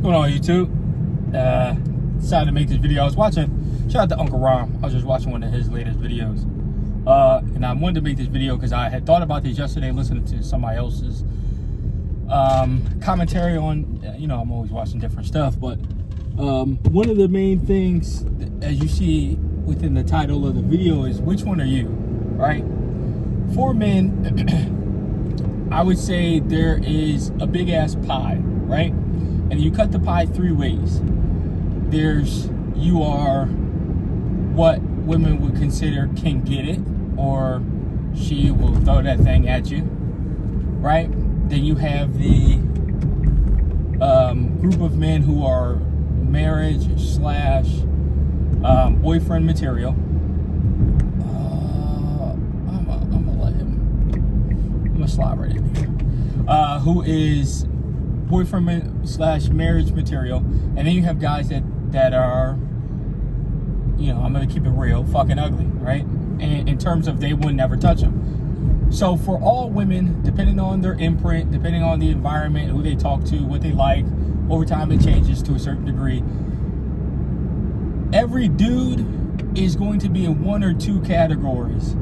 going on, YouTube? Decided to make this video. I was watching, shout out to Uncle Rom. I was just watching one of his latest videos. And I wanted to make this video because I had thought about this yesterday, listening to somebody else's commentary on, I'm always watching different stuff. But one of the main things, as you see within the title of the video, is which one are you, right? For men, I would say there is a big ass pie, right? And you cut the pie three ways. You are what women would consider can get it, or she will throw that thing at you, right? Then you have the group of men who are marriage / boyfriend material. I'm gonna let him. I'm gonna slide right in here. Who is boyfriend / marriage material, and then you have guys that are, I'm gonna keep it real, fucking ugly, right? And in terms of they would never touch them. So for all women, depending on their imprint, depending on the environment, who they talk to, what they like, over time it changes to a certain degree. Every dude is going to be in one or two categories.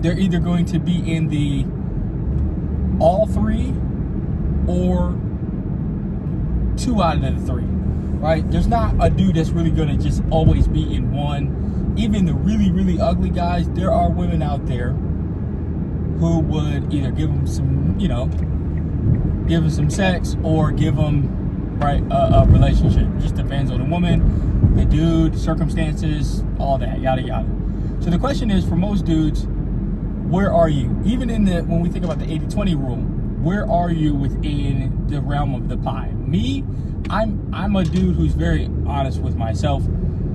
They're either going to be in the all three or two out of the three, right? There's not a dude that's really going to just always be in one. Even the really, really ugly guys, there are women out there who would either give them some, give them some sex or give them, right, a relationship. It just depends on the woman, the dude, circumstances, all that, yada, yada. So the question is, for most dudes, where are you? Even when we think about the 80-20 rule, where are you within the realm of the pie? Me, I'm a dude who's very honest with myself.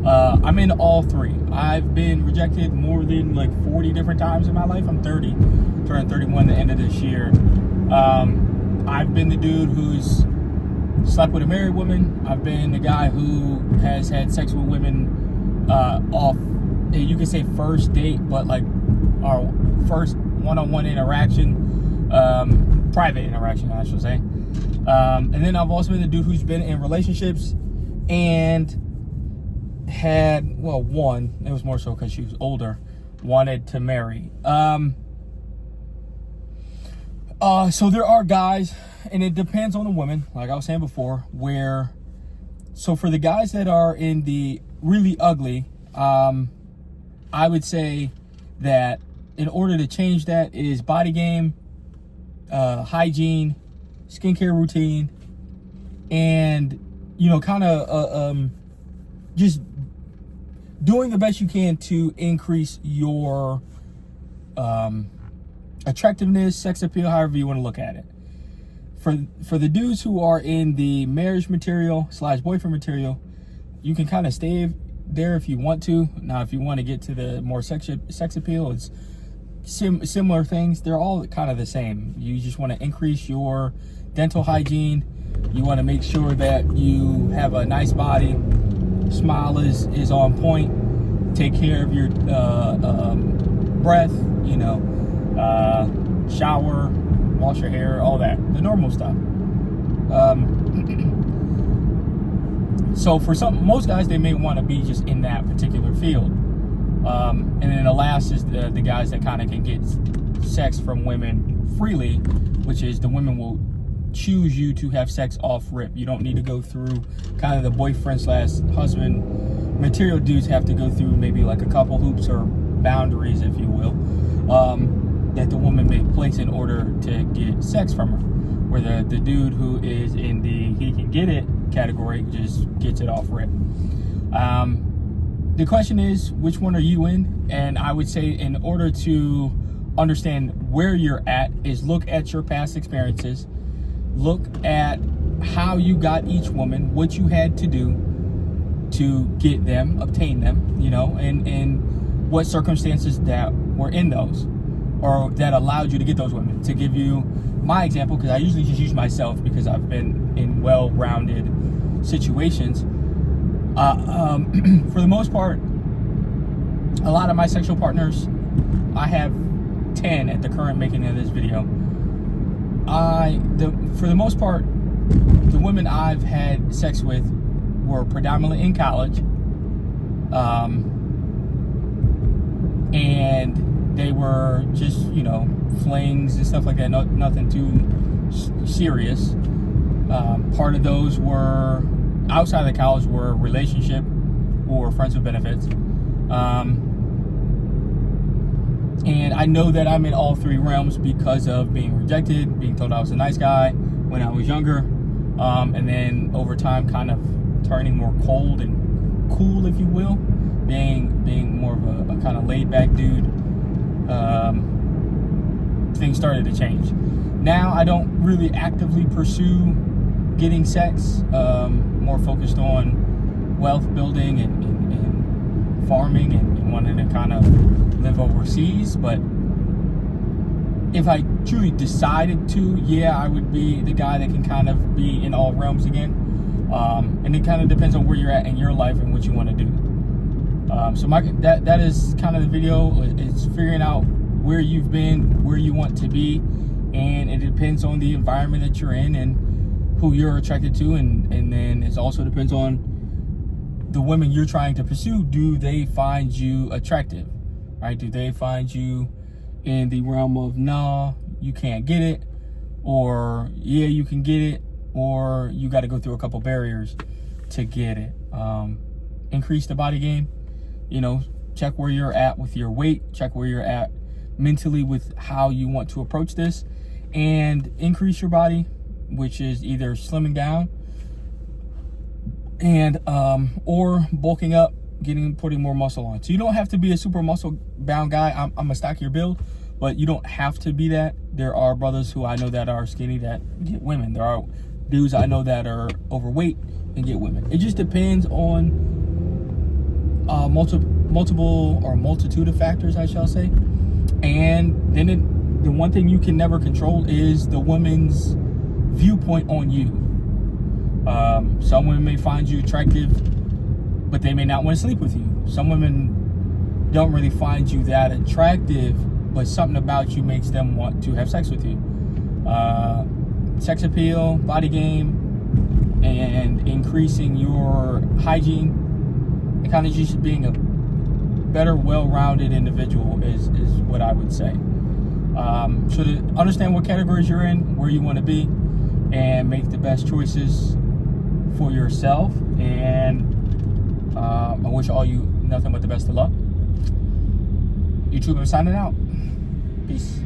I'm in all three. I've been rejected more than like 40 different times in my life. I'm 30, turning 31 at the end of this year. I've been the dude who's slept with a married woman. I've been the guy who has had sex with women off, you can say first date, but like our first one-on-one interaction, private interaction, I should say. And then I've also been the dude who's been in relationships and had, one, it was more so because she was older, wanted to marry. So there are guys, and it depends on the woman, like I was saying before, so for the guys that are in the really ugly, I would say that in order to change that is body game, hygiene, skincare routine, and, kind of just doing the best you can to increase your attractiveness, sex appeal, however you want to look at it. For the dudes who are in the marriage material / boyfriend material, you can kind of stay there if you want to. Now, if you want to get to the more sex appeal, it's similar things. They're all kind of the same. You just want to increase your dental hygiene. You want to make sure that you have a nice body, smile is on point, take care of your breath, shower, wash your hair, all that, the normal stuff. So for most guys, they may want to be just in that particular field. And then the last is the guys that kind of can get sex from women freely, which is the women will choose you to have sex off rip. You don't need to go through kind of the boyfriend / husband material. Dudes have to go through maybe like a couple hoops or boundaries, if you will, that the woman may place in order to get sex from her. Where the dude who is in the he can get it category just gets it off rip. The question is, which one are you in? And I would say, in order to understand where you're at, is look at your past experiences, look at how you got each woman, what you had to do to get them, obtain them, and what circumstances that were in those, or that allowed you to get those women. To give you my example, because I usually just use myself because I've been in well-rounded situations. For the most part, a lot of my sexual partners, I have 10 at the current making of this video, for the most part, the women I've had sex with were predominantly in college, and they were just, flings and stuff like that. Nothing too serious. Part of those were outside of college were relationship or friends with benefits. And I know that I'm in all three realms because of being rejected, being told I was a nice guy when I was younger, and then over time kind of turning more cold and cool, if you will, being more of a kind of laid back dude. Things started to change. Now I don't really actively pursue getting sex, more focused on wealth building and farming and wanting to kind of live overseas. But if I truly decided to, I would be the guy that can kind of be in all realms again. And it kind of depends on where you're at in your life and what you want to do. So that is kind of the video. It's figuring out where you've been, where you want to be, and it depends on the environment that you're in and who you're attracted to, and then it also depends on the women you're trying to pursue. Do they find you attractive, right? Do they find you in the realm of, nah, you can't get it, or yeah, you can get it, or you got to go through a couple barriers to get it? Increase the body game, check where you're at with your weight, check where you're at mentally with how you want to approach this, and increase your body, which is either slimming down and or bulking up, putting more muscle on. So you don't have to be a super muscle bound guy. I'm gonna stack your build, but you don't have to be that. There are brothers who I know that are skinny that get women. There are dudes I know that are overweight and get women. It just depends on multiple or multitude of factors, I shall say. And then the one thing you can never control is the woman's viewpoint on you. Some women may find you attractive, but they may not want to sleep with you. Some women don't really find you that attractive, but something about you makes them want to have sex with you. Sex appeal, body game, and increasing your hygiene, and kind of just being a better, well-rounded individual is what I would say. So to understand what categories you're in, where you want to be, and make the best choices for yourself. And I wish all you nothing but the best of luck. YouTube, I'm signing out. Peace.